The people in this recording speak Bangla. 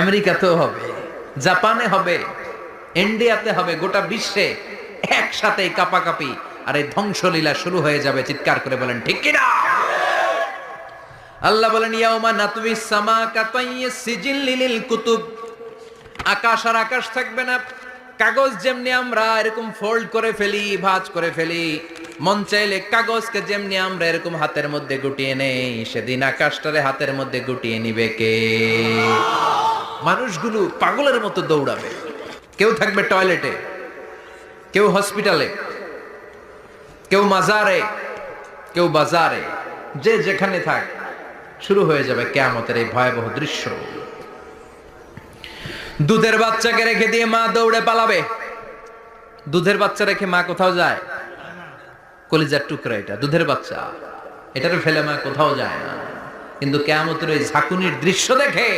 আমেরিকাতেও হবে, জাপানে হবে, ইন্ডিয়াতে হবে, গোটা বিশ্বে একসাথে কাপাকাপি আর এই ধ্বংসলীলা শুরু হয়ে যাবে। চিৎকার করে বলেন ঠিক কিনা? আল্লাহ বলেন ইয়াউমা নাতউইস সামা কাতাইয়িস সিজিল লিল কুতুব। আকাশ আর আকাশ থাকবে না। কাগজ যেমনি আমরা এরকম ফোল্ড করে ফেলি, ভাঁজ করে ফেলি, মন চাইলে কাগজকে যেমনি আমরা এরকম হাতের মধ্যে গুটিয়ে নেই, সেদিন আকাশটারে হাতের মধ্যে গুটিয়ে নিবে কে? মানুষগুলো পাগলের মতো দৌড়াবে। কেউ থাকবে টয়লেটে, কেউ হসপিটালে, কেউ মাজারে, কেউ বাজারে, যে যেখানে থাক, শুরু হয়ে যাবে কিয়ামতের এই ভয়াবহ দৃশ্য। দুধের বাচ্চাকে রেখে দিয়ে মা দৌড়ে পালাবে। দুধের বাচ্চা রেখে মা কোথাও যায়? কলিজার টুকরা এটা, দুধের বাচ্চা, এটারে ফেলে মা কোথাও যায় না। কিন্তু কিয়ামতের এই ঝাঁকুনির দৃশ্য দেখে